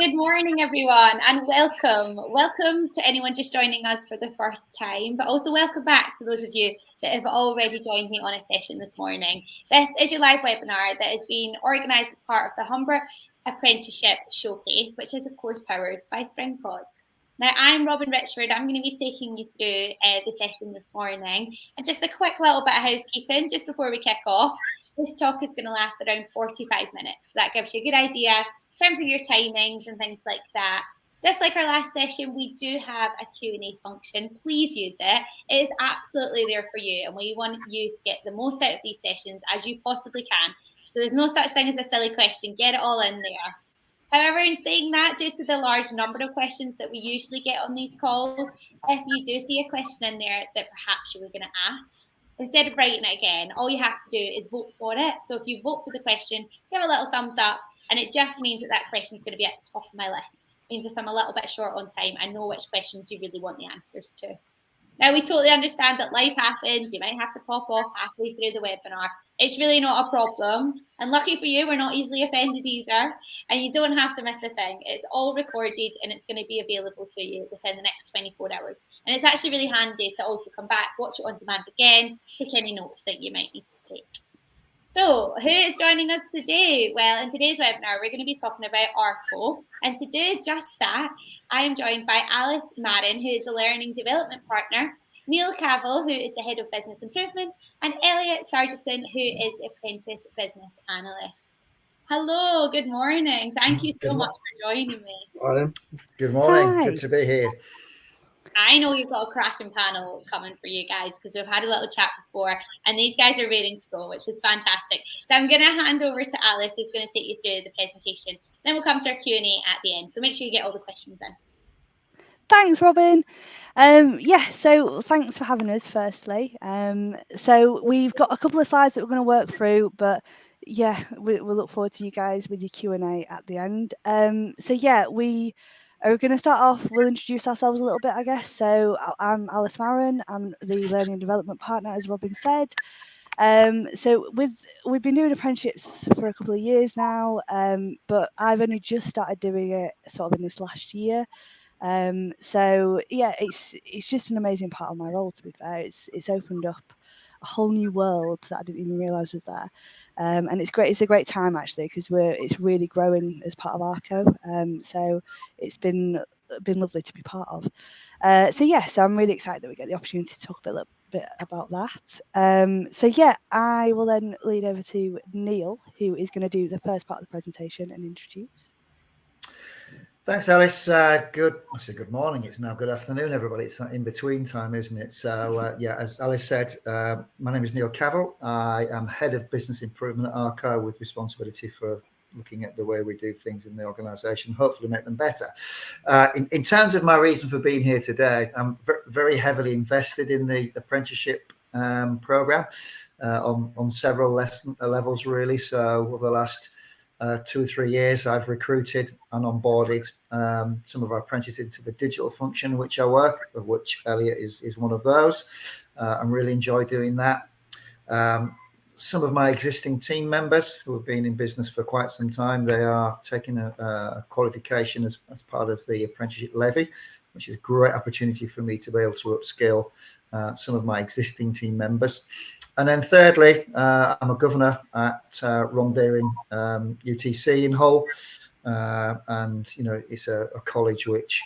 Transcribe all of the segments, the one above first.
Good morning, everyone, and welcome. Welcome to anyone just joining us for the first time, but also welcome back to those of you that have already joined me on a session this morning. This is your live webinar that has been organised as part of the Humber Apprenticeship Showcase, which is, of course, powered by SpringPods. Now, I'm Robin Richford. I'm going to be taking you through the session this morning. And just a quick little bit of housekeeping just before we kick off. This talk is going to last around 45 minutes. So that gives you a good idea in terms of your timings and things like that. Just like our last session, we do have a Q&A function. Please use it. It is absolutely there for you, and we want you to get the most out of these sessions as you possibly can. So there's no such thing as a silly question. Get it all in there. However, in saying that, due to the large number of questions that we usually get on these calls, if you do see a question in there that perhaps you were going to ask, instead of writing it again, all you have to do is vote for it. So if you vote for the question, give a little thumbs up, and it just means that question is going to be at the top of my list. It means if I'm a little bit short on time, I know which questions you really want the answers to. Now, we totally understand that life happens. You might have to pop off halfway through the webinar. It's really not a problem. And lucky for you, we're not easily offended either. And you don't have to miss a thing. It's all recorded and it's going to be available to you within the next 24 hours. And it's actually really handy to also come back, watch it on demand again, take any notes that you might need to take. So, who is joining us today? Well, in today's webinar, we're going to be talking about Arco. And to do just that, I am joined by Alice Marin, who is the Learning Development Partner, Neil Cavill, who is the Head of Business Improvement, and Elliot Sargison, who is the Apprentice Business Analyst. Hello, good morning. Thank you so much for joining me. Morning. Good morning. Hi. Good to be here. I know you've got a cracking panel coming for you guys because we've had a little chat before and these guys are ready to go, which is fantastic. So I'm going to hand over to Alice, who's going to take you through the presentation. Then we'll come to our Q&A at the end. So make sure you get all the questions in. Thanks, Robin. So thanks for having us, firstly. So we've got a couple of slides that we're going to work through, but we'll look forward to you guys with your Q&A at the end. We are going to start off. We'll introduce ourselves a little bit, I guess. So I'm Alice Marin. I'm the Learning and Development Partner, as Robin said. We've been doing apprenticeships for a couple of years now, but I've only just started doing it sort of in this last year. It's just an amazing part of my role, to be fair. It's opened up a whole new world that I didn't even realise was there. And it's great. It's a great time actually because it's really growing as part of Arco. So it's been lovely to be part of. So I'm really excited that we get the opportunity to talk a little bit about that. I will then lead over to Neil, who is going to do the first part of the presentation and introduce. Thanks, Alice. Good morning. It's now good afternoon, everybody. It's in between time, isn't it? So, as Alice said, my name is Neil Cavill. I am Head of Business Improvement at Arco with responsibility for looking at the way we do things in the organisation, hopefully make them better. In terms of my reason for being here today, I'm very heavily invested in the apprenticeship programme on several levels, really. So over the last 2 or 3 years, I've recruited and onboarded some of our apprentices into the digital function, which I work, of which Elliot is one of those. I really enjoy doing that. Some of my existing team members who have been in business for quite some time, they are taking a qualification as part of the apprenticeship levy, which is a great opportunity for me to be able to upskill some of my existing team members. And then thirdly, I'm a governor at Rondeering UTC in Hull. And, it's a college which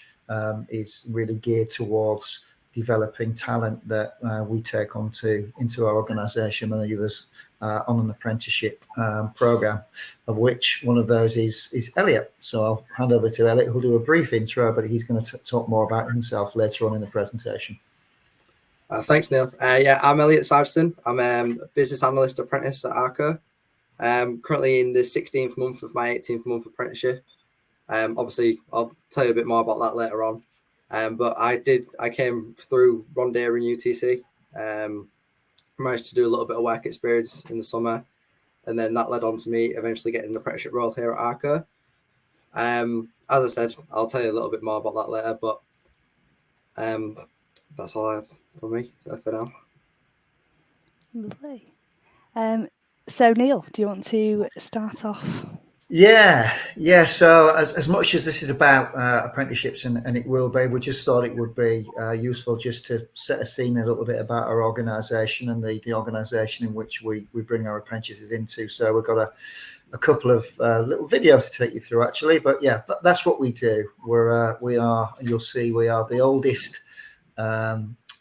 is really geared towards developing talent that we take into our organisation and others on an apprenticeship programme, of which one of those is Elliot. So I'll hand over to Elliot, who'll do a brief intro, but he's going to talk more about himself later on in the presentation. Thanks, Neil. I'm Elliot Sargison. I'm a business analyst apprentice at Arco. Currently in the 16th month of my 18th month apprenticeship. Obviously, I'll tell you a bit more about that later on. But I came through Rondeering UTC. Managed to do a little bit of work experience in the summer, and then that led on to me eventually getting an apprenticeship role here at Arco. As I said, I'll tell you a little bit more about that later, but that's all I have for me for now. Lovely. So Neil, do you want to start off? Yeah. So as much as this is about apprenticeships, and it will be, we just thought it would be useful just to set a scene a little bit about our organisation and the organisation in which we bring our apprentices into. So we've got a couple of little videos to take you through, actually. But yeah, that's what we do. We are, you'll see, we are the oldest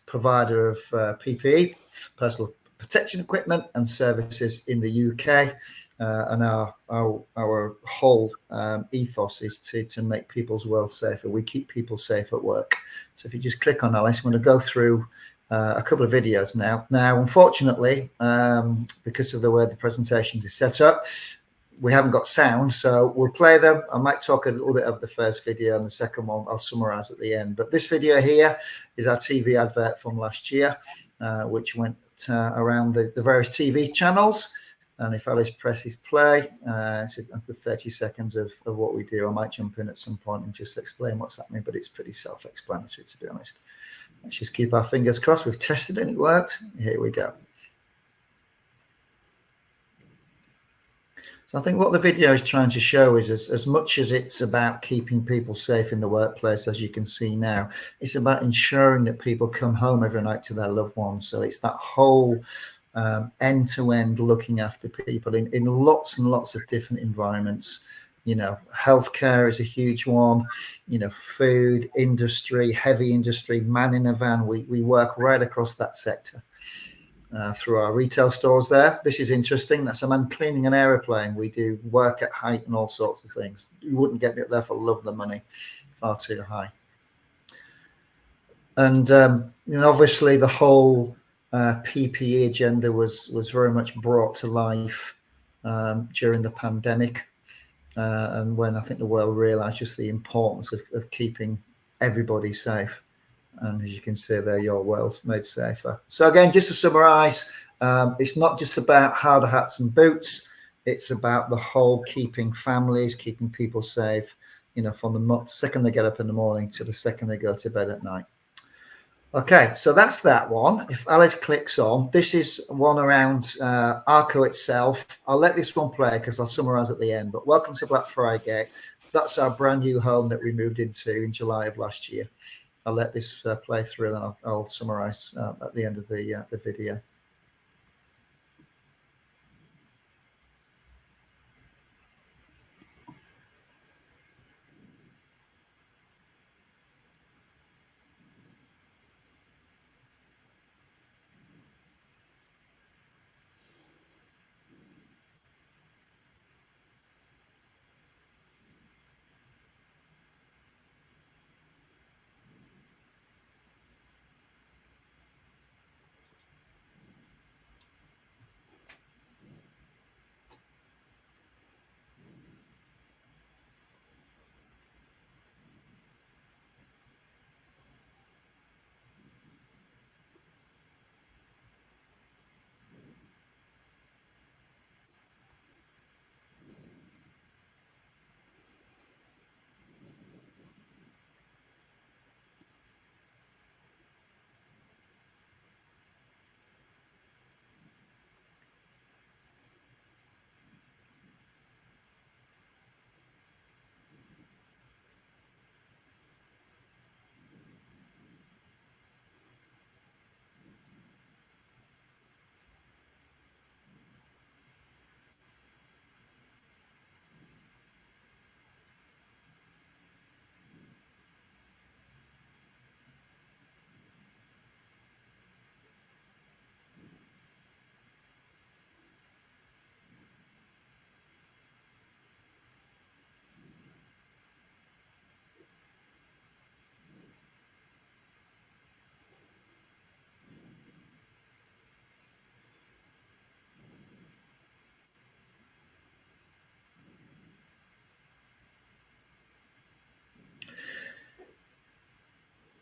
provider of PPE, personal protection equipment and services in the UK. And our whole ethos is to make people's world safer. We keep people safe at work. So if you just click on Alice, I'm going to go through a couple of videos now. Now, unfortunately, because of the way the presentations is set up, we haven't got sound, so we'll play them. I might talk a little bit of the first video, and the second one I'll summarize at the end. But this video here is our TV advert from last year, which went around the various TV channels. And if Alice presses play, it's a good 30 seconds of what we do. I might jump in at some point and just explain what's happening, but it's pretty self-explanatory, to be honest. Let's just keep our fingers crossed. We've tested it and it worked. Here we go. So I think what the video is trying to show is as much as it's about keeping people safe in the workplace, as you can see now, it's about ensuring that people come home every night to their loved ones. So it's that whole end-to-end looking after people in lots and lots of different environments. You know, healthcare is a huge one, you know, food industry, heavy industry, man in a van. We work right across that sector through our retail stores there. This is interesting. That's a man cleaning an aeroplane. We do work at height and all sorts of things. You wouldn't get me up there for love of the money, far too high. And you know, obviously the whole PPE agenda was very much brought to life during the pandemic, and when I think the world realised just the importance of keeping everybody safe. And as you can see there, your world's made safer. So again, just to summarise, it's not just about harder hats and boots. It's about the whole keeping families, keeping people safe, you know, from the second they get up in the morning to the second they go to bed at night. Okay, so that's that one. If Alice clicks on, this is one around Arco itself. I'll let this one play because I'll summarise at the end. But welcome to Black Friday. That's our brand new home that we moved into in July of last year. I'll let this play through, and I'll summarise at the end of the video.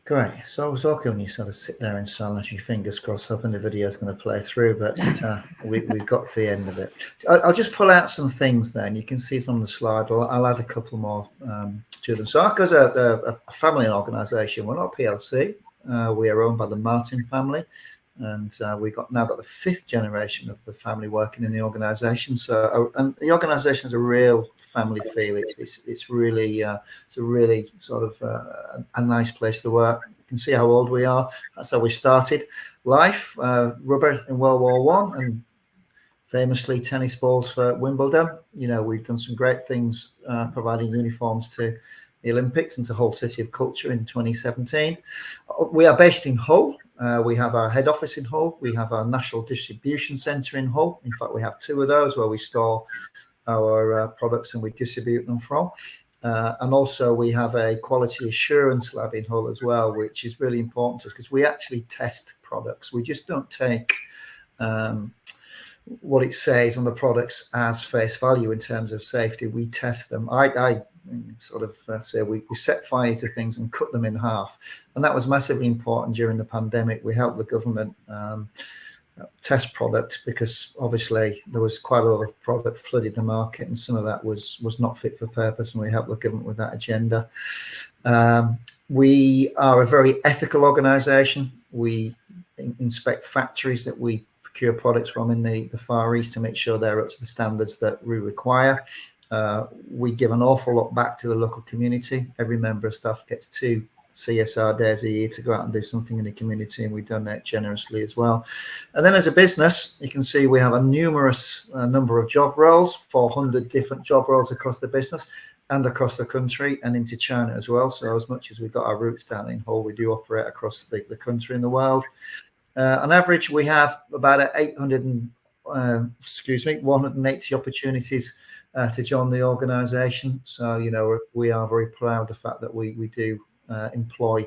Great. So I was okay when you sort of sit there in silence, your fingers crossed, hoping the video is going to play through, but we got to the end of it. I'll just pull out some things then. You can see it on the slide. I'll add a couple more to them. So Arco's a family organisation. We're not PLC. We are owned by the Martin family. and we now got the 5th generation of the family working in the organisation. So, and the organisation has a real family feel. It's really it's a really sort of a nice place to work. You can see how old we are. That's how we started life. Rubber in World War One, and famously tennis balls for Wimbledon. You know, we've done some great things providing uniforms to the Olympics and to Hull City of Culture in 2017. We are based in Hull. We have our head office in Hull. We have our national distribution centre in Hull. In fact, we have 2 of those where we store our products and we distribute them from. And also we have a quality assurance lab in Hull as well, which is really important to us because we actually test products. We just don't take what it says on the products as face value in terms of safety. We test them. I sort of say we set fire to things and cut them in half, and that was massively important during the pandemic. We helped the government test products because obviously there was quite a lot of product flooded the market, and some of that was not fit for purpose, and we helped the government with that agenda. We are a very ethical organisation. We inspect factories that we procure products from in the Far East to make sure they're up to the standards that we require. We give an awful lot back to the local community. Every member of staff gets 2 CSR days a year to go out and do something in the community, and we donate generously as well. And then as a business, you can see we have a numerous number of job roles, 400 different job roles across the business and across the country and into China as well. So as much as we've got our roots down in Hull, we do operate across the country and the world. On average, we have about 180 opportunities to join the organisation. So, you know, we are very proud of the fact that we do employ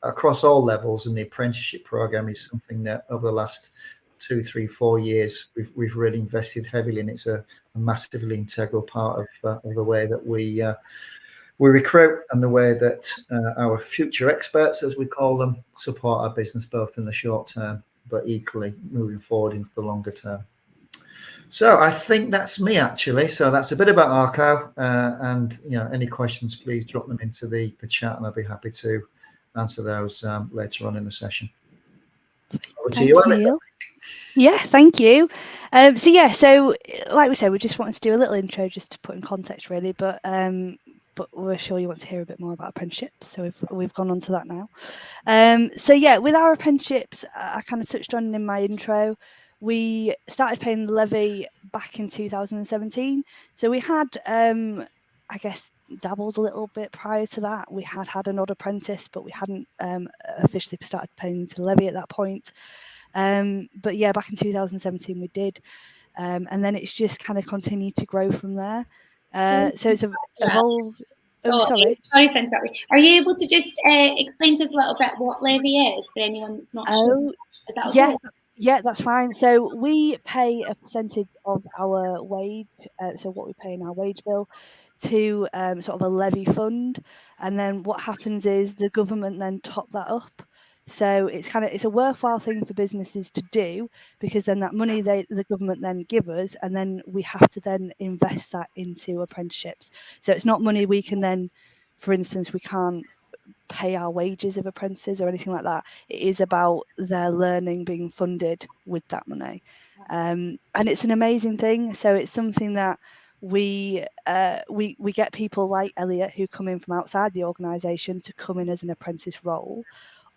across all levels, and the apprenticeship program is something that over the last 2, 3, 4 years we've really invested heavily in. It's a massively integral part of the way that we recruit and the way that our future experts, as we call them, support our business both in the short term but equally moving forward into the longer term. So I think that's me, actually. So that's a bit about Arco, and you know, any questions, please drop them into the chat, and I'll be happy to answer those later on in the session. Over to you, Alice. Yeah, thank you. So like we said, we just wanted to do a little intro just to put in context, really, but we're sure you want to hear a bit more about apprenticeships, so we've gone on to that now. With our apprenticeships, I kind of touched on in my intro. We started paying the levy back in 2017. So we had, I guess, dabbled a little bit prior to that. We had an odd apprentice, but we hadn't officially started paying into the levy at that point. But yeah, back in 2017 we did. And then it's just kind of continued to grow from there. So it's evolved. Sorry to interrupt you. Are you able to just explain to us a little bit what levy is for anyone that's not sure? Is that okay? Yeah, that's fine. So we pay a percentage of our wage, so what we pay in our wage bill, to sort of a levy fund, and then what happens is the government then top that up. So it's a worthwhile thing for businesses to do, because then that money the government then give us, and then we have to then invest that into apprenticeships. So it's not money we can then, for instance, we can't pay our wages of apprentices or anything like that. It is about their learning being funded with that money, and it's an amazing thing. So it's something that we get people like Elliot who come in from outside the organisation to come in as an apprentice role,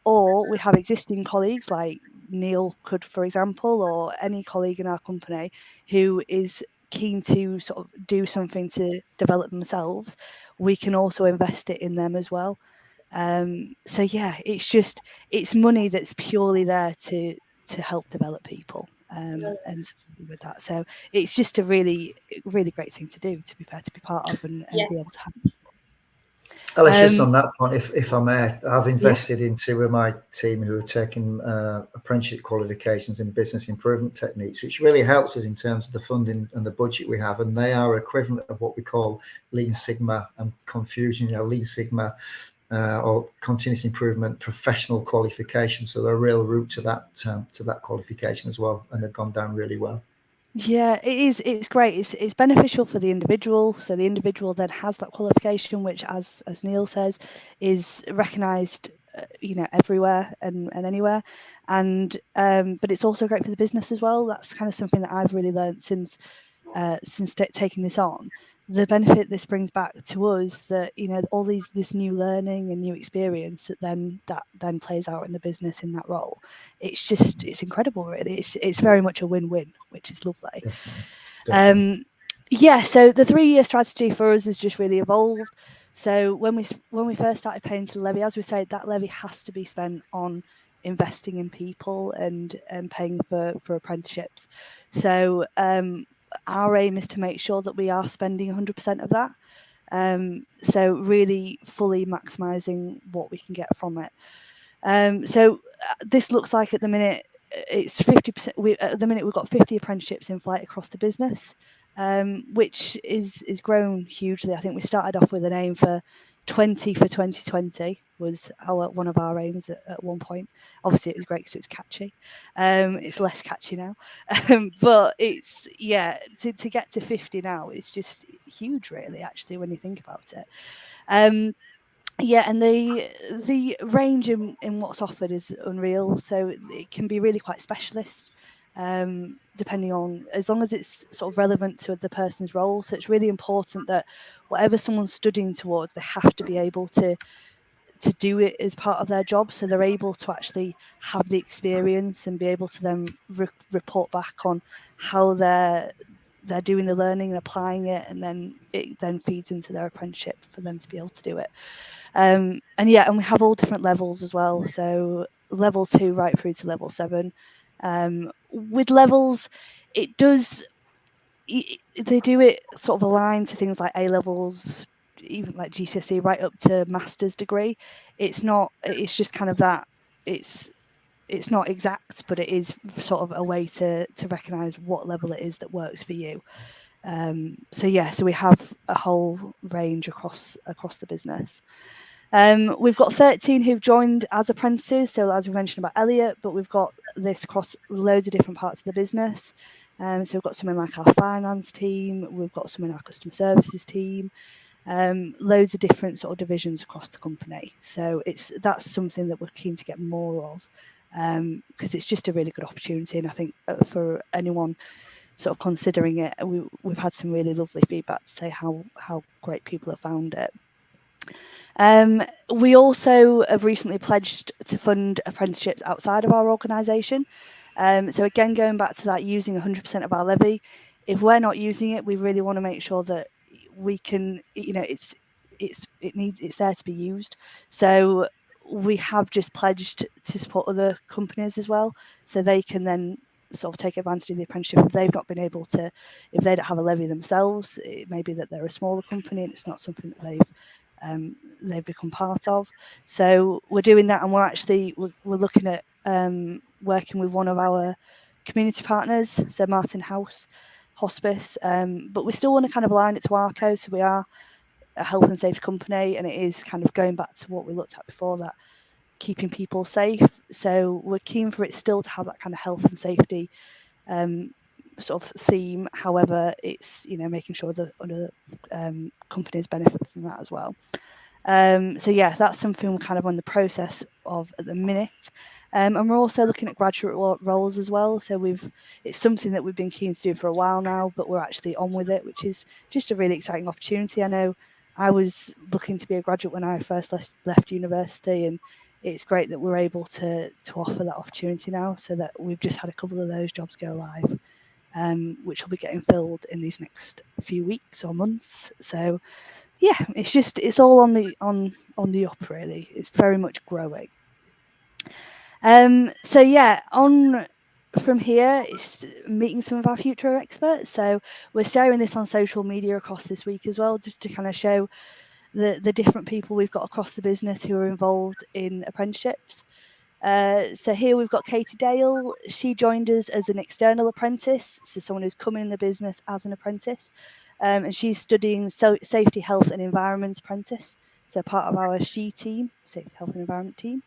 or we have existing colleagues like Neil could, for example, or any colleague in our company who is keen to sort of do something to develop themselves. We can also invest it in them as well. So yeah, it's money that's purely there to help develop people, and with that. So it's just a really, really great thing to do, to be part of and be able to have. Alice, just on that point, if I may, I've invested in 2 of my team who have taken apprenticeship qualifications in business improvement techniques, which really helps us in terms of the funding and the budget we have. And they are equivalent of what we call Lean Sigma and Confusion, Lean Sigma or continuous improvement professional qualification. So they're a real route to that qualification as well, and they've gone down really well. Yeah, it is. It's great. It's beneficial for the individual. So the individual then has that qualification, which, as Neil says, is recognised everywhere and anywhere. And but it's also great for the business as well. That's kind of something that I've really learned since taking this on. The benefit this brings back to us, that all this new learning and new experience that then plays out in the business in that role. It's incredible, really. It's very much a win-win, which is lovely. Definitely. So the 3-year strategy for us has just really evolved. So when we first started paying to the levy, as we said, that levy has to be spent on investing in people and paying for apprenticeships. So our aim is to make sure that we are spending 100% of that. So really fully maximising what we can get from it. So this looks like at the minute it's 50%. At the minute we've got 50 apprenticeships in flight across the business, which is grown hugely. I think we started off with an aim for 20 for 2020 was one of our aims at one point. Obviously it was great because it was catchy. It's less catchy now, but it's to get to 50 now, it's just huge, really, actually, when you think about it. And the range in what's offered is unreal. So it can be really quite specialist, depending on, as long as it's sort of relevant to the person's role. So it's really important that whatever someone's studying towards, they have to be able to do it as part of their job, so they're able to actually have the experience and be able to then report back on how they're doing the learning and applying it, and then it then feeds into their apprenticeship for them to be able to do it. And we have all different levels as well, so level 2 right through to level 7. With levels, they do it sort of aligned to things like A levels, even like GCSE, right up to master's degree. It's just kind of that. It's not exact, but it is sort of a way to recognise what level it is that works for you. So we have a whole range across the business. We've got 13 who've joined as apprentices. So as we mentioned about Elliot, but we've got this across loads of different parts of the business. So we've got someone like our finance team, we've got someone in our customer services team, loads of different sort of divisions across the company. So that's something that we're keen to get more of, because it's just a really good opportunity. And I think for anyone sort of considering it, we've had some really lovely feedback to say how great people have found it. We also have recently pledged to fund apprenticeships outside of our organisation. So again, going back to that, using 100% of our levy. If we're not using it, we really want to make sure that we can, it's there to be used. So we have just pledged to support other companies as well, so they can then sort of take advantage of the apprenticeship if they've not been able to, if they don't have a levy themselves. It may be that they're a smaller company and it's not something that they've become part of. So we're doing that, and we're looking at working with one of our community partners, so Martin House Hospice, but we still want to kind of align it to Arco. So we are a health and safety company, and it is kind of going back to what we looked at before, that keeping people safe. So we're keen for it still to have that kind of health and safety sort of theme. However, it's making sure that other companies benefit from that as well. That's something we're kind of on the process of at the minute. And we're also looking at graduate roles as well. So it's something that we've been keen to do for a while now, but we're actually on with it, which is just a really exciting opportunity. I know I was looking to be a graduate when I first left university, and it's great that we're able to offer that opportunity now, so that we've just had a couple of those jobs go live, which will be getting filled in these next few weeks or months. So it's all on the up, really. It's very much growing. From here, it's meeting some of our future experts. So we're sharing this on social media across this week as well, just to kind of show the different people we've got across the business who are involved in apprenticeships. So here we've got Katie Dale. She joined us as an external apprentice, so someone who's come in the business as an apprentice, and she's studying safety, health and environment apprentice, so part of our SHE team, safety, health and environment team.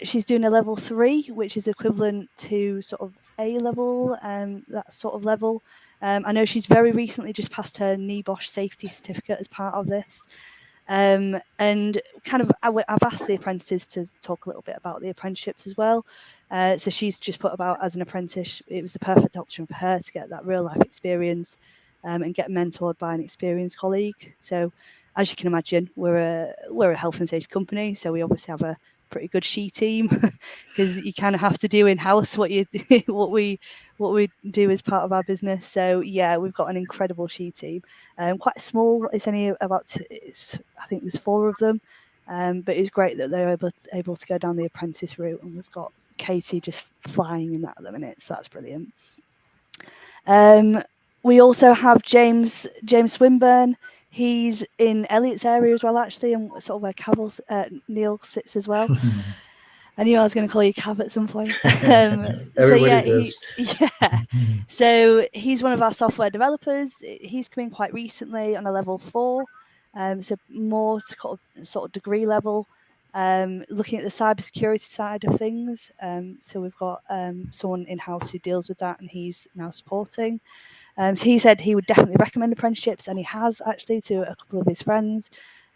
She's doing a level 3, which is equivalent to sort of A level, that sort of level. I know she's very recently just passed her NEBOSH safety certificate as part of this. And kind of, I've asked the apprentices to talk a little bit about the apprenticeships as well. So she's just put about, as an apprentice, it was the perfect option for her to get that real life experience and get mentored by an experienced colleague. So as you can imagine, we're a health and safety company, so we obviously have a pretty good SHE team, because you kind of have to do in-house what we do as part of our business. So yeah, we've got an incredible SHE team, quite small. It's only about I think there's 4 of them, but it's great that they're able to go down the apprentice route, and we've got Katie just flying in that at the minute, so that's brilliant. We also have James Swinburne. He's in Elliot's area as well, actually, and sort of where Neil sits as well. I knew I was going to call you Cav at some point. Everybody does. So he's one of our software developers. He's come in quite recently on a level 4, so more sort of degree level, looking at the cybersecurity side of things. So we've got someone in-house who deals with that, and he's now supporting. So he said he would definitely recommend apprenticeships, and he has actually, to a couple of his friends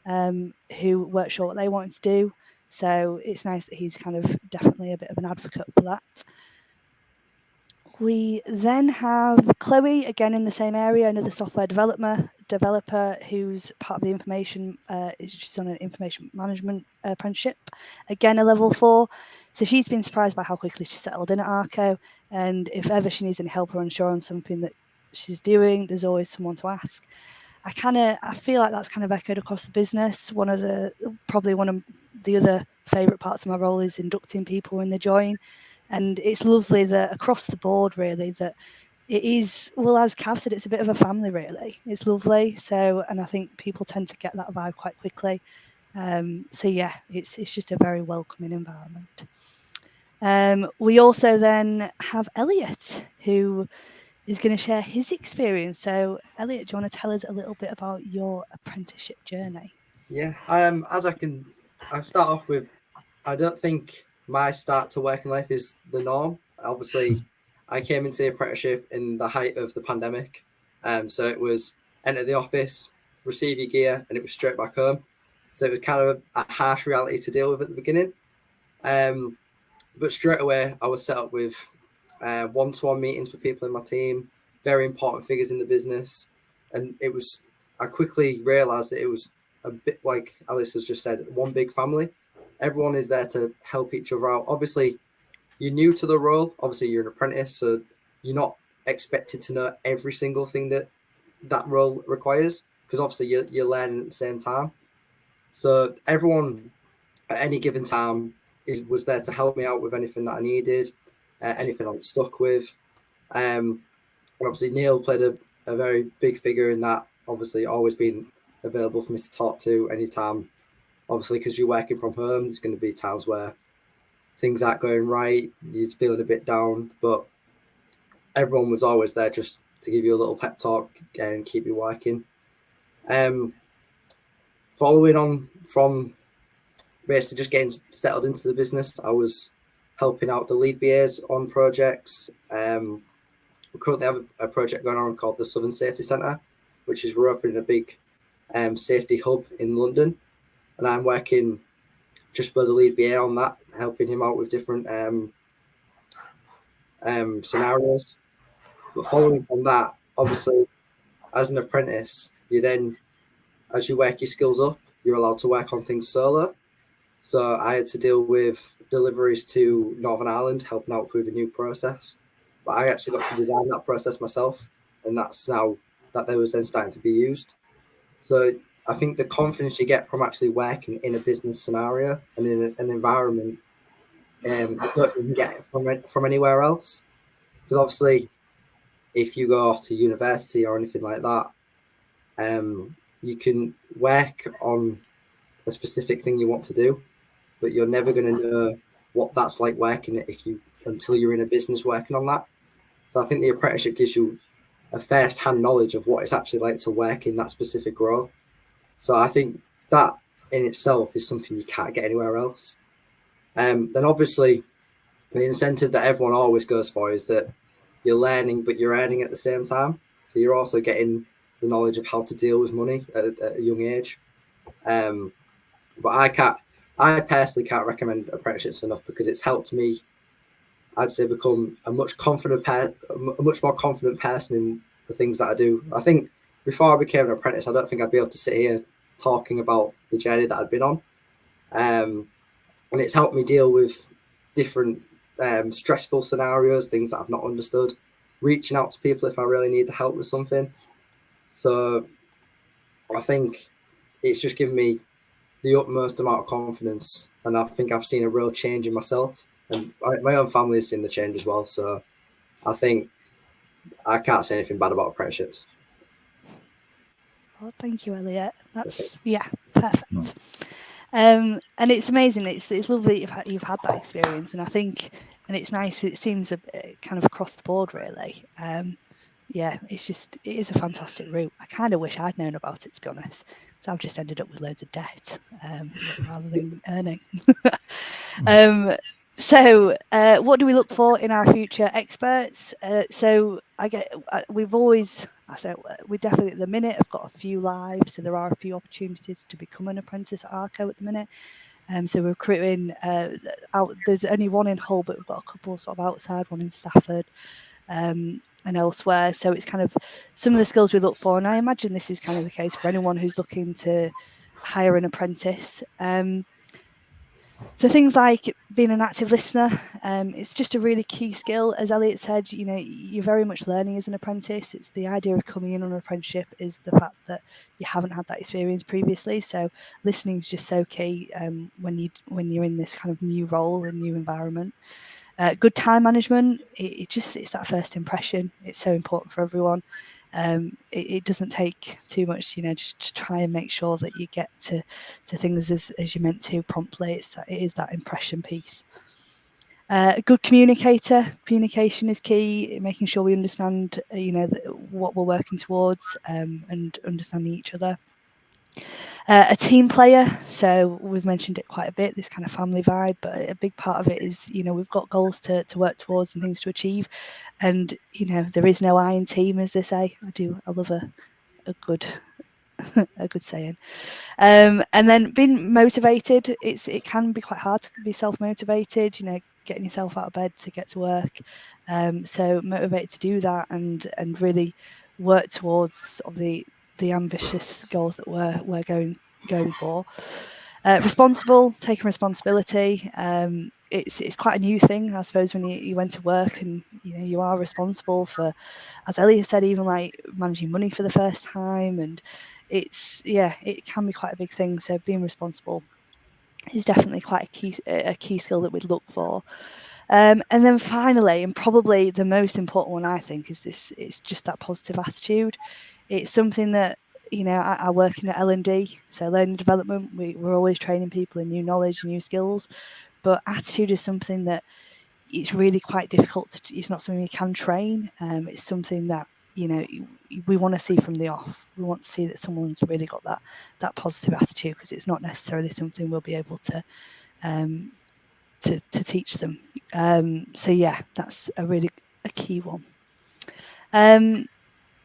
who weren't sure what they wanted to do. So it's nice that he's kind of definitely a bit of an advocate for that. We then have Chloe, again in the same area, another software developer who's part of the information. She's on an information management apprenticeship, again a level 4. So she's been surprised by how quickly she settled in at Arco, and if ever she needs any help or unsure on something that she's doing, there's always someone to ask. I feel like that's kind of echoed across the business. Probably one of the other favourite parts of my role is inducting people when they join. And it's lovely that across the board, really, that it is, well, as Cav said, it's a bit of a family, really. It's lovely. So, and I think people tend to get that vibe quite quickly. So yeah, it's just a very welcoming environment. We also then have Elliot, who is going to share his experience. So Elliot, do you want to tell us a little bit about your apprenticeship journey? Yeah, I start off with, I don't think my start to working life is the norm. Obviously, I came into the apprenticeship in the height of the pandemic. So it was enter the office, receive your gear, and it was straight back home. So it was kind of a harsh reality to deal with at the beginning. But straight away, I was set up with one-to-one meetings with people in my team, very important figures in the business. And I quickly realized that it was a bit like Alice has just said, one big family. Everyone is there to help each other out. Obviously, you're new to the role. Obviously, you're an apprentice, so you're not expected to know every single thing that role requires, because obviously you're learning at the same time. So everyone at any given time was there to help me out with anything that I needed, anything I was stuck with. And obviously, Neil played a very big figure in that, obviously always been available for me to talk to anytime. Obviously, because you're working from home, there's going to be times where things aren't going right, you're feeling a bit down, but everyone was always there just to give you a little pep talk and keep you working. Following on from basically just getting settled into the business, I was helping out the lead BAs on projects. We currently have a project going on called the Southern Safety Centre, which is we're opening a big safety hub in London. And I'm working just with the lead BA on that, helping him out with different scenarios. But following from that, obviously, as an apprentice, you then, as you work your skills up, you're allowed to work on things solo. So I had to deal with deliveries to Northern Ireland, helping out with a new process. But I actually got to design that process myself, and that's now that they was then starting to be used. So I think the confidence you get from actually working in a business scenario and in an environment, you can get it from anywhere else. Because obviously, if you go off to university or anything like that, you can work on a specific thing you want to do, but you're never going to know what that's like working it until you're in a business working on that. So I think the apprenticeship gives you a first-hand knowledge of what it's actually like to work in that specific role. So I think that in itself is something you can't get anywhere else. Then obviously the incentive that everyone always goes for is that you're learning, but you're earning at the same time. So you're also getting the knowledge of how to deal with money at a young age. But I personally can't recommend apprenticeships enough because it's helped me, I'd say, become a much more confident person in the things that I do. I think before I became an apprentice, I don't think I'd be able to sit here talking about the journey that I'd been on. And it's helped me deal with different stressful scenarios, things that I've not understood, reaching out to people if I really need the help with something. So I think it's just given me the utmost amount of confidence, and I think I've seen a real change in myself, and my own family has seen the change as well. So I think I can't say anything bad about apprenticeships. Oh, thank you, Elliot. That's perfect. And it's amazing. It's lovely that you've had that experience, and I think, and it's nice. It seems kind of across the board, really. It is a fantastic route. I kind of wish I'd known about it, to be honest. So I've just ended up with loads of debt rather than earning. So what do we look for in our future experts? We definitely at the minute have got a few live, so there are a few opportunities to become an apprentice at Arco at the minute. So we're recruiting there's only one in Hull, but we've got a couple sort of outside, one in Stafford and elsewhere. So it's kind of some of the skills we look for, and I imagine this is kind of the case for anyone who's looking to hire an apprentice. So things like being an active listener, it's just a really key skill. As Elliot said, you're very much learning as an apprentice. It's the idea of coming in on an apprenticeship is the fact that you haven't had that experience previously. So listening is just so key when you're in this kind of new role and new environment. Good time management, it's that first impression. It's so important for everyone. It doesn't take too much, just to try and make sure that you get to things as you're meant to promptly. It is that impression piece. A good communicator. Communication is key, making sure we understand, what we're working towards and understanding each other. A team player, so we've mentioned it quite a bit, this kind of family vibe, but a big part of it is, we've got goals to work towards and things to achieve, and there is no I in team, as they say. I love a good a good saying. And then being motivated, it can be quite hard to be self-motivated, getting yourself out of bed to get to work, so motivated to do that and really work towards sort of the ambitious goals that we're going for. Responsible, taking responsibility. It's quite a new thing, I suppose, when you went to work and you are responsible for, as Elliot said, even like managing money for the first time, and it can be quite a big thing. So being responsible is definitely quite a key skill that we'd look for. And then finally, and probably the most important one, I think, it's just that positive attitude. It's something that, I work in at L&D, so learning development. We're always training people in new knowledge, new skills, but attitude is something that it's really quite difficult. It's not something you can train. It's something that, we want to see from the off. We want to see that someone's really got that positive attitude, because it's not necessarily something we'll be able to teach them. That's a key one.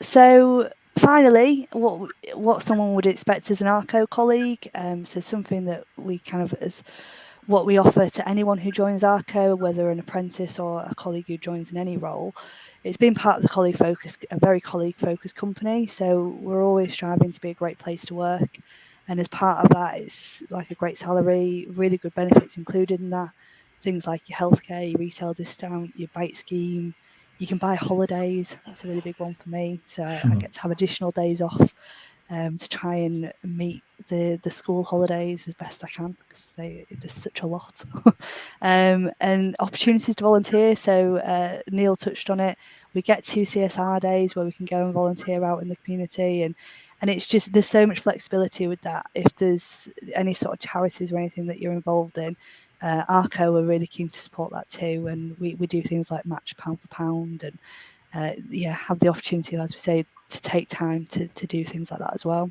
So finally, what someone would expect as an Arco colleague. So something that we kind of, as what we offer to anyone who joins Arco, whether an apprentice or a colleague who joins in any role. It's been part of a very colleague-focused company. So we're always striving to be a great place to work. And as part of that, it's like a great salary, really good benefits included in that. Things like your healthcare, your retail discount, your bike scheme. You can buy holidays. That's a really big one for me. So I get to have additional days off to try and meet the school holidays as best I can, because there's such a lot. And opportunities to volunteer. So Neil touched on it. We get 2 CSR days where we can go and volunteer out in the community, and it's just, there's so much flexibility with that. If there's any sort of charities or anything that you're involved in, Arco are really keen to support that too, and we do things like match pound for pound, and have the opportunity, as we say, to take time to do things like that as well.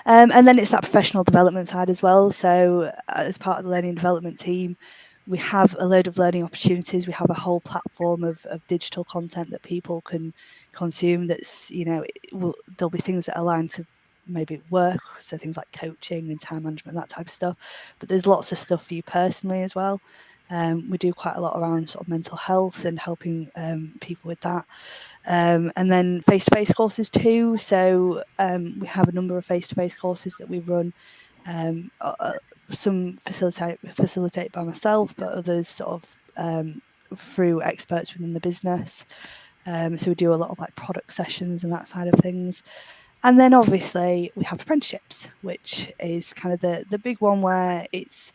And then it's that professional development side as well. So as part of the learning and development team, we have a load of learning opportunities. We have a whole platform of digital content that people can consume. That's, there'll be things that align to maybe work, so things like coaching and time management, that type of stuff. But there's lots of stuff for you personally as well. We do quite a lot around sort of mental health and helping people with that. And then face-to-face courses too. So we have a number of face-to-face courses that we run. Some facilitate by myself, but others sort of through experts within the business. So we do a lot of like product sessions and that side of things. And then obviously we have apprenticeships, which is kind of the big one, where it's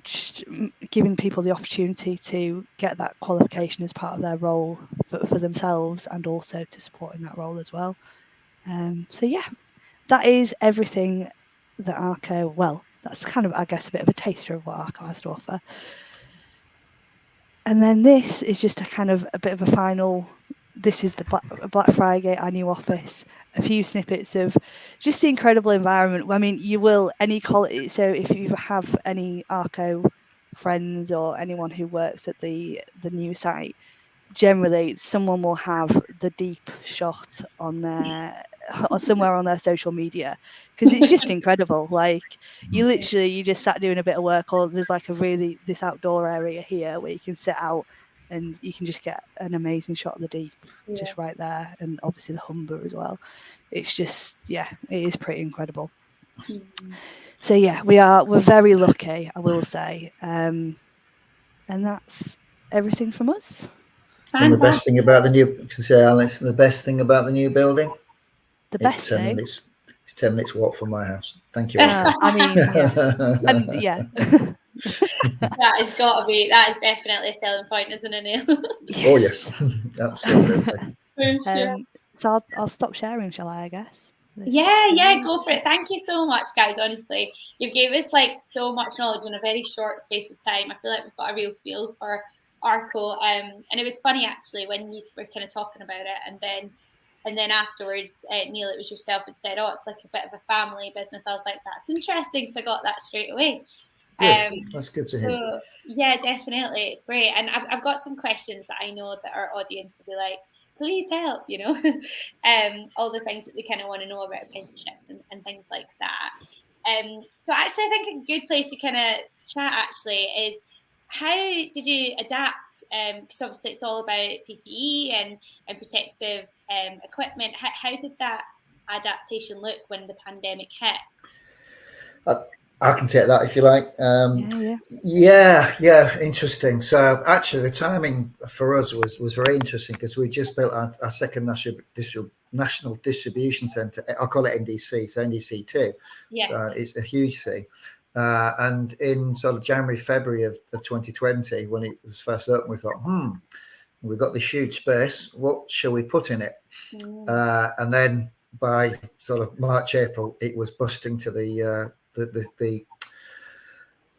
just giving people the opportunity to get that qualification as part of their role for themselves, and also to support in that role as well. So yeah, that is everything that Arco, well, that's kind of, I guess, a bit of a taster of what Arco has to offer. And then this is just a bit of a final. This is the Black Friday, our new office. A few snippets of just the incredible environment. I mean, you will so if you have any Arco friends or anyone who works at the new site, generally someone will have the deep shot on their or somewhere on their social media, because it's just incredible. Like you just sat doing a bit of work, or there's like this outdoor area here where you can sit out and you can just get an amazing shot of the deep just right there, and obviously the Humber as well. It's just, yeah, it is pretty incredible. So yeah, we're very lucky, I will say, and that's everything from us. And the best thing about the new, the best thing about the new building, it's 10 minutes. It's 10 minutes walk from my house. Thank you. I mean, yeah, and yeah. That is definitely a selling point, isn't it, Neil? Oh yes, absolutely. So I'll stop sharing, shall I guess? Yeah, go for it. Thank you so much, guys. Honestly, you've gave us like so much knowledge in a very short space of time. I feel like we've got a real feel for Arco, and it was funny actually when you were kind of talking about it, and then afterwards, Neil, it was yourself that said, "Oh, it's like a bit of a family business." I was like, "That's interesting," so I got that straight away. That's good to hear. So, yeah, definitely, it's great, and I've got some questions that I know that our audience will be like, please help, all the things that they kind of want to know about apprenticeships and things like that. So actually, I think a good place to kind of chat actually is, how did you adapt? Because obviously it's all about PPE and protective equipment. How did that adaptation look when the pandemic hit? I can take that if you like. Yeah, interesting. So actually, the timing for us was very interesting, because we just built our second national distribution centre. I'll call it NDC, so NDC 2. Yeah. So it's a huge thing. And in sort of January, February of 2020, when it was first opened, we thought, we've got this huge space. What shall we put in it? And then by sort of March, April, it was busting to the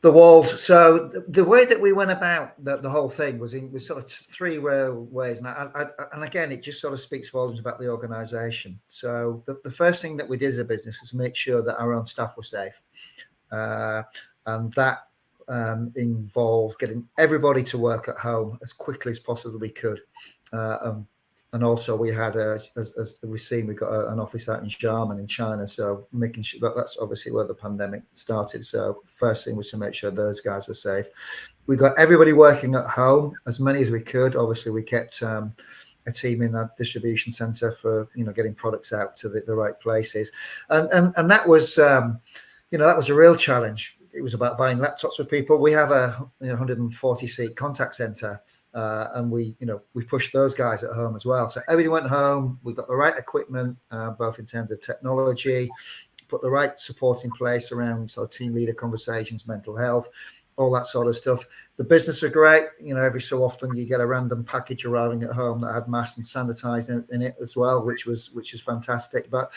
walls. So the way that we went about the whole thing was sort of three real ways, and again, it just sort of speaks volumes about the organisation. So the first thing that we did as a business was make sure that our own staff were safe, and that involved getting everybody to work at home as quickly as possible we could. And also we had, as we've seen, we got an office out in Xiamen in China. So making sure that's obviously where the pandemic started. So first thing was to make sure those guys were safe. We got everybody working at home, as many as we could. Obviously, we kept a team in that distribution center for getting products out to the right places. And that was that was a real challenge. It was about buying laptops for people. We have a 140 seat contact center. And we pushed those guys at home as well. So everybody went home. We got the right equipment, both in terms of technology, put the right support in place around sort of team leader conversations, mental health, all that sort of stuff. The business were great. Every so often you get a random package arriving at home that had masks and sanitizer in it as well, which is fantastic. But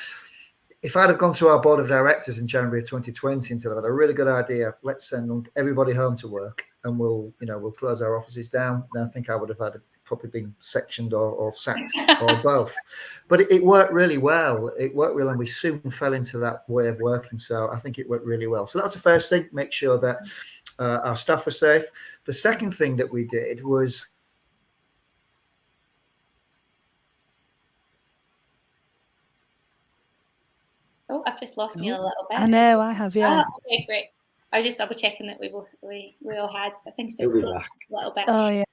if I'd have gone to our board of directors in January of 2020 and said, I've had a really good idea, let's send everybody home to work and we'll close our offices down, then I think I would have probably been sectioned or sacked or both. But it worked really well. And we soon fell into that way of working. So I think it worked really well. So that's the first thing, make sure that our staff were safe. The second thing that we did was Oh, I've just lost Neil a little bit. I know, I have, yeah. Okay, great. I was just double checking that we all had. I think it's just He'll be a back. little bit. Oh, yeah.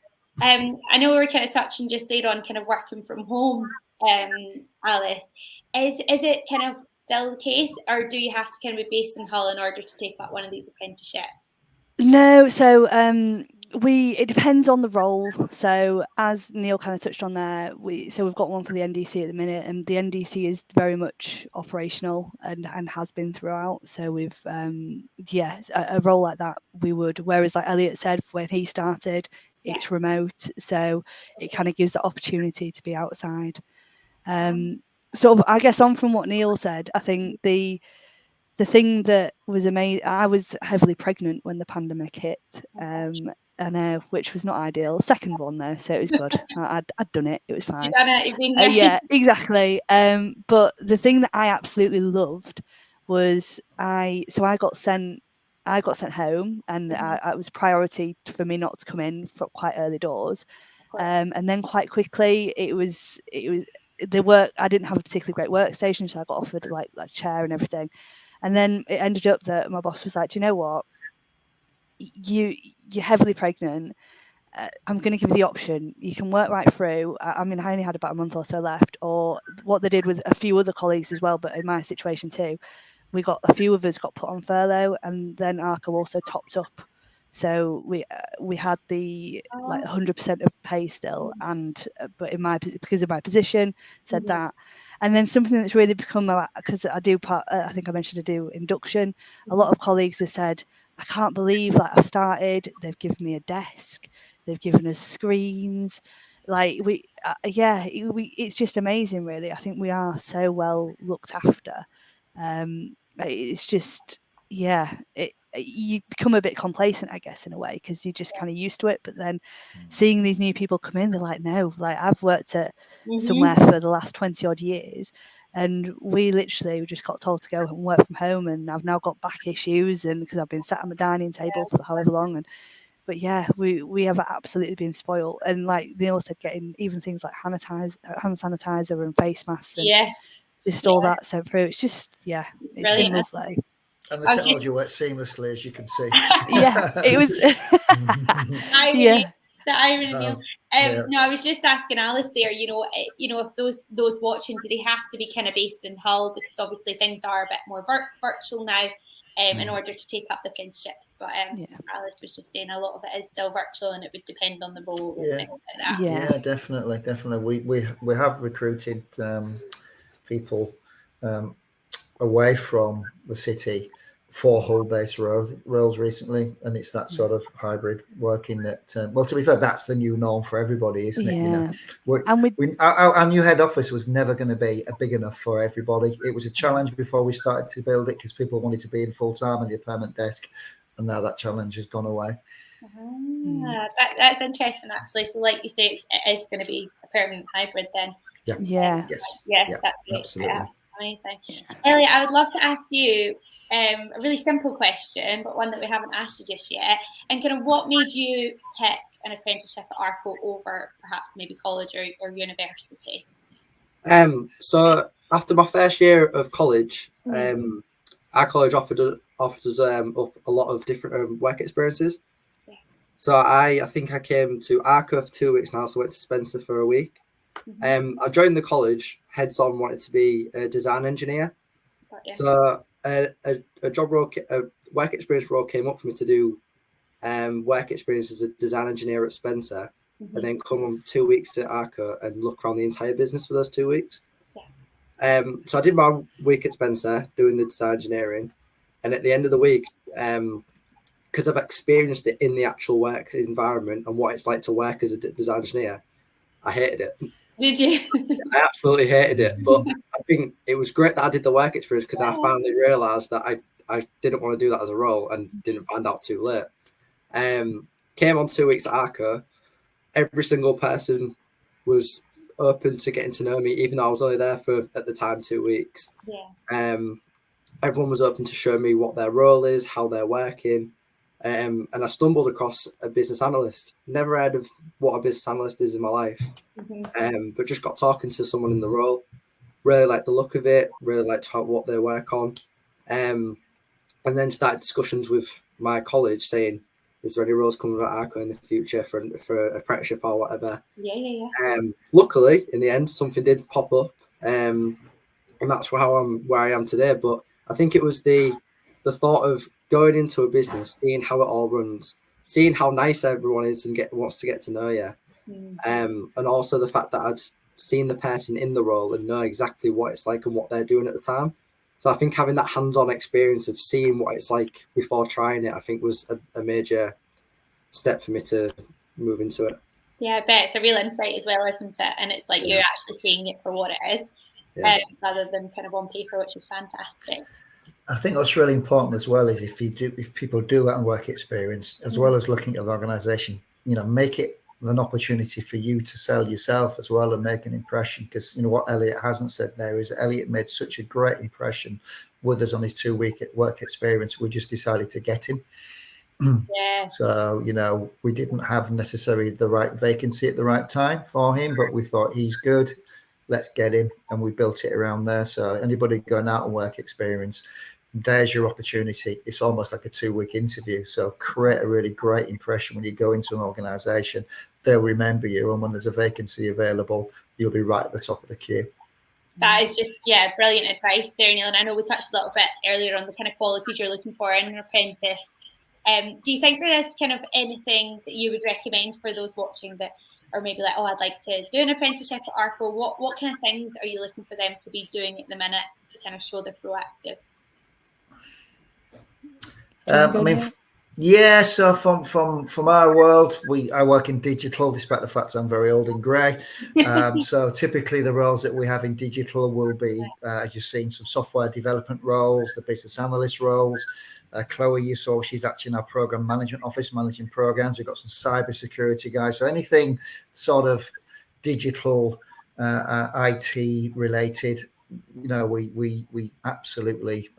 I know we were kind of touching just there on kind of working from home, Alice. Is it kind of still the case, or do you have to kind of be based in Hull in order to take up one of these apprenticeships? No, so it depends on the role. So as Neil kind of touched on there, we've got one for the NDC at the minute, and the NDC is very much operational and has been throughout. So we've a role like that we would. Whereas like Elliot said, when he started, it's remote, so it kind of gives the opportunity to be outside. So I guess on from what Neil said, I think the thing that was amazing, I was heavily pregnant when the pandemic hit, I know, which was not ideal. Second one though, so it was good. I'd done it. It was fine. You've done it. You've been there. Yeah, exactly. But the thing that I absolutely loved was I got sent home, and it was priority for me not to come in for quite early doors. And then quite quickly it was the work. I didn't have a particularly great workstation, so I got offered like chair and everything. And then it ended up that my boss was like, do you know what? You're heavily pregnant. I'm going to give you the option. You can work right through. I mean, I only had about a month or so left. Or what they did with a few other colleagues as well, but in my situation too, a few of us got put on furlough, and then Arco also topped up. So we had the like 100% of pay still, and but because of my position, said that. And then something that's really become, because I think I mentioned I do induction. A lot of colleagues have said, I can't believe that I've started. They've given me a desk. They've given us screens. Like it's just amazing, really. I think we are so well looked after. It's just, you become a bit complacent, I guess, in a way, because you're just kind of used to it. But then seeing these new people come in, they're like, no, like I've worked at somewhere for the last 20 odd years, and we literally just got told to go and work from home, and I've now got back issues, and because I've been sat at my dining table for however long. But yeah, we have absolutely been spoiled. And like Neil said, getting even things like hand sanitizer and face masks and just all that sent through. It's just, it's been lovely. And the technology works seamlessly, as you can see. It was. The irony, Neil. No, I was just asking Alice there. If those watching, do they have to be kind of based in Hull, because obviously things are a bit more virtual now, in order to take up the apprenticeships. But Alice was just saying a lot of it is still virtual, and it would depend on the role and things like that. Yeah, definitely. We have recruited people away from the city for Hull-based roles recently, and it's that sort of hybrid working that. Well, to be fair, that's the new norm for everybody, isn't it? Our new head office was never going to be big enough for everybody. It was a challenge before we started to build it, because people wanted to be in full time and a permanent desk, and now that challenge has gone away. That's interesting, actually. So, like you say, it is going to be a permanent hybrid then. That's great. Absolutely. Amazing. Elliot, I would love to ask you a really simple question, but one that we haven't asked you just yet. And kind of what made you pick an apprenticeship at Arco over perhaps maybe college or university? So after my first year of college, our college offered us up a lot of different work experiences. So I think I came to Arco for 2 weeks and I also went to Spencer for a week. I joined the college heads on, wanted to be a design engineer. So a work experience role came up for me to do work experience as a design engineer at Spencer, and then come 2 weeks to Arco and look around the entire business for those 2 weeks. So I did my week at Spencer doing the design engineering, and at the end of the week, because I've experienced it in the actual work environment and what it's like to work as a design engineer, I hated it. Did you? I absolutely hated it, but I think it was great that I did the work experience, because I finally realised that I didn't want to do that as a role, and didn't find out too late. Came on 2 weeks at Arco. Every single person was open to getting to know me, even though I was only there for, at the time, 2 weeks. Everyone was open to show me what their role is, how they're working. And I stumbled across a business analyst. Never heard of what a business analyst is in my life, but just got talking to someone in the role. really liked the look of it, really liked what they work on. And then started discussions with my college saying, is there any roles coming at Arco in the future for apprenticeship or whatever? Yeah. Luckily, in the end, something did pop up, and that's where I am today. But I think it was the thought of going into a business, seeing how it all runs, seeing how nice everyone is and wants to get to know you, and also the fact that I'd seen the person in the role and know exactly what it's like and what they're doing at the time. So I think having that hands-on experience of seeing what it's like before trying it, I think was a major step for me to move into it. Yeah, I bet it's a real insight as well, isn't it? And it's like you're actually seeing it for what it is, rather than kind of on paper, which is fantastic. I think what's really important as well is if people do that work experience, as well as looking at the organisation, make it an opportunity for you to sell yourself as well and make an impression. Because what Elliot hasn't said there is Elliot made such a great impression with us on his 2-week work experience. We just decided to get him. Yeah. So we didn't have necessarily the right vacancy at the right time for him, but we thought he's good, let's get him, and we built it around there. So anybody going out on work experience, there's your opportunity. It's almost like a 2-week interview. So create a really great impression when you go into an organisation. They'll remember you, and when there's a vacancy available, you'll be right at the top of the queue. That is just, brilliant advice there, Neil. And I know we touched a little bit earlier on the kind of qualities you're looking for in an apprentice. Do you think there is kind of anything that you would recommend for those watching that are maybe like, I'd like to do an apprenticeship at Arco? What kind of things are you looking for them to be doing at the minute to kind of show they're proactive? So from our world, I work in digital, despite the fact I'm very old and grey. So typically the roles that we have in digital will be, as you've seen, some software development roles, the business analyst roles. Chloe, you saw, she's actually in our program management office, managing programs. We've got some cyber security guys. So anything sort of digital, IT related, we absolutely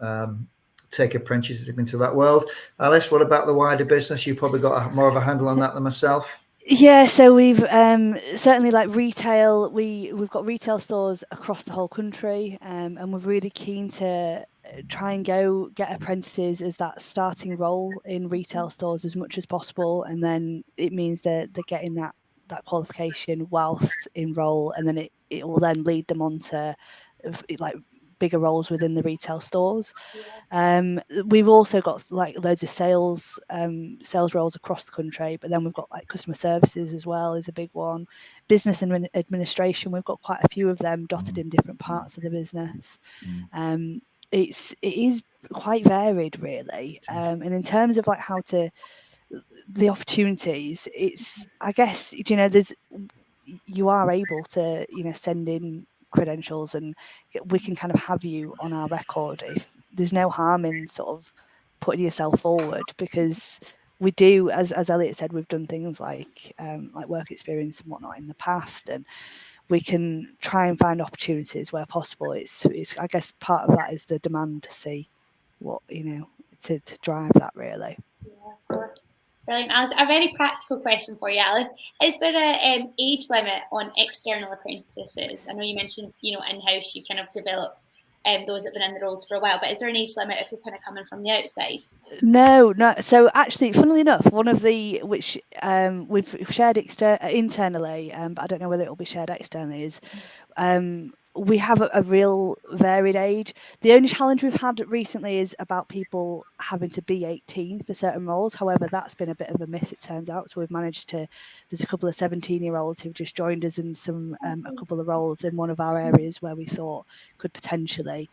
take apprentices into that world. Alice, what about the wider business? You probably got more of a handle on that than myself. Yeah, so we've certainly like retail. We've got retail stores across the whole country, and we're really keen to try and go get apprentices as that starting role in retail stores as much as possible, and then it means they're getting that qualification whilst in role, and then it will then lead them on to like bigger roles within the retail stores. We've also got like loads of sales roles across the country, but then we've got like customer services as well is a big one. Business and administration, we've got quite a few of them dotted in different parts of the business. It is quite varied really, and in terms of like how to the opportunities, it's, I guess, you are able to send in credentials and we can kind of have you on our record. If there's no harm in sort of putting yourself forward, because we do, as Elliot said, we've done things like work experience and whatnot in the past, and we can try and find opportunities where possible. It's I guess part of that is the demand to see what to drive that really. Yeah, of course. Brilliant, Alice. A very practical question for you, Alice. Is there a age limit on external apprentices? I know you mentioned, in-house you kind of develop those that have been in the roles for a while, but is there an age limit if you're kind of coming from the outside? No. So actually, funnily enough, one of the which we've shared internally, but I don't know whether it will be shared externally, is we have a real varied age. The only challenge we've had recently is about people having to be 18 for certain roles. However, that's been a bit of a myth, it turns out. So we've managed to, there's a couple of 17-year-olds who've just joined us in a couple of roles in one of our areas where we thought could potentially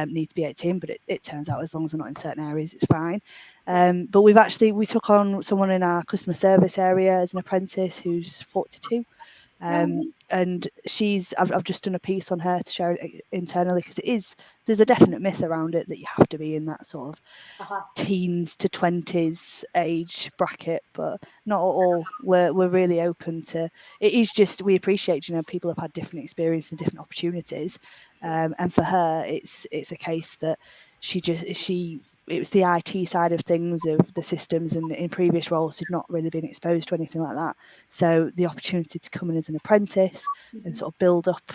need to be 18, but it turns out as long as they're not in certain areas, it's fine. But we took on someone in our customer service area as an apprentice who's 42. And I've just done a piece on her to share it internally, because there's a definite myth around it that you have to be in that sort of teens to 20s age bracket, but not at all. We're really open to it. Is just, we appreciate people have had different experiences and different opportunities, and for her it's a case that it was the IT side of things, of the systems, and in previous roles she'd not really been exposed to anything like that. So the opportunity to come in as an apprentice and sort of build up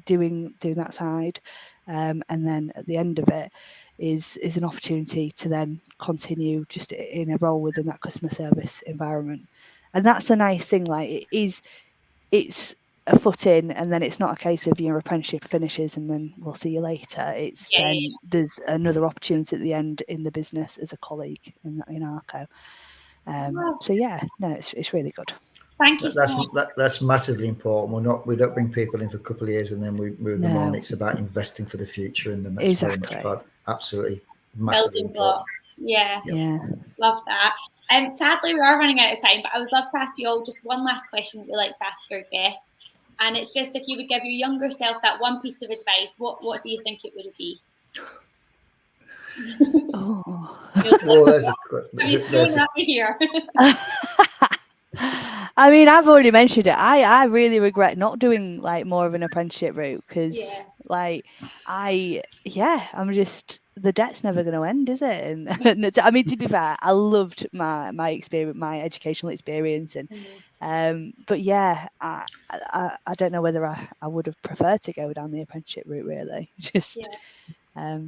doing that side, and then at the end of it is an opportunity to then continue just in a role within that customer service environment. And that's a nice thing. Like it's a foot in, and then it's not a case of your apprenticeship finishes and then we'll see you later. It's then there's another opportunity at the end in the business as a colleague in Arco. So yeah, no, it's really good. Thank you so much. That's massively important. We don't bring people in for a couple of years and then we move them on. It's about investing for the future, and then that's very much about absolutely massively important. Yeah. Love that. Sadly, we are running out of time, but I would love to ask you all just one last question that we like to ask our guests. And it's just, if you would give your younger self that one piece of advice, what do you think it would be? Here. I mean, I've already mentioned it. I really regret not doing like more of an apprenticeship route because I'm just, the debt's never going to end, is it? And I mean, to be fair, I loved my experience, my educational experience, and but yeah, I don't know whether I would have preferred to go down the apprenticeship route, really. Just I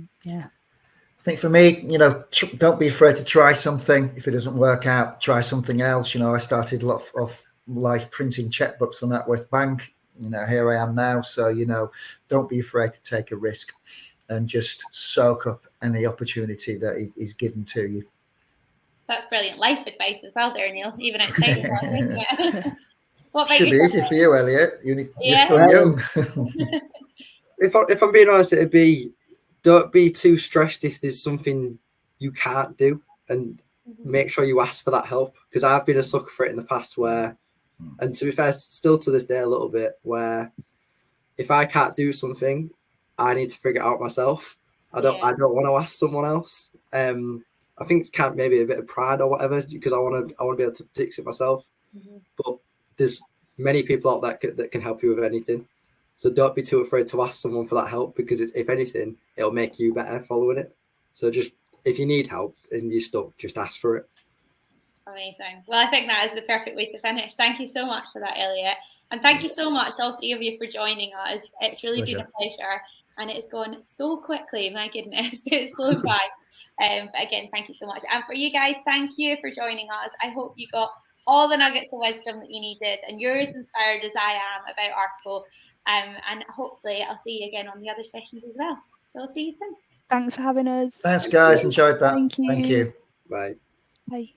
think for me, don't be afraid to try something. If it doesn't work out, try something else. I started a lot of life printing checkbooks on NatWest Bank. Here I am now. So, don't be afraid to take a risk and just soak up any opportunity that is given to you. That's brilliant life advice as well there, Neil, even outside of work, isn't it? Should be easy for you, Elliot. You're still young. If I'm being honest, it'd be, don't be too stressed if there's something you can't do, and make sure you ask for that help. Because I've been a sucker for it in the past where, and to be fair, still to this day a little bit, where if I can't do something, I need to figure it out myself. I don't want to ask someone else. I think it's maybe a bit of pride or whatever, because I want to be able to fix it myself. But there's many people out there that can help you with anything. So don't be too afraid to ask someone for that help, because if anything, it'll make you better following it. So just, if you need help and you're stuck, just ask for it. Amazing. Well, I think that is the perfect way to finish. Thank you so much for that, Elliot. And thank you so much, all three of you, for joining us. It's really been a pleasure. And it's gone so quickly. My goodness, it's flown by. But again, thank you so much. And for you guys, thank you for joining us. I hope you got all the nuggets of wisdom that you needed, and you're as inspired as I am about Arco. And hopefully I'll see you again on the other sessions as well. So I'll see you soon. Thanks for having us. Thanks, guys. Enjoyed that. Thank you. Bye. Bye.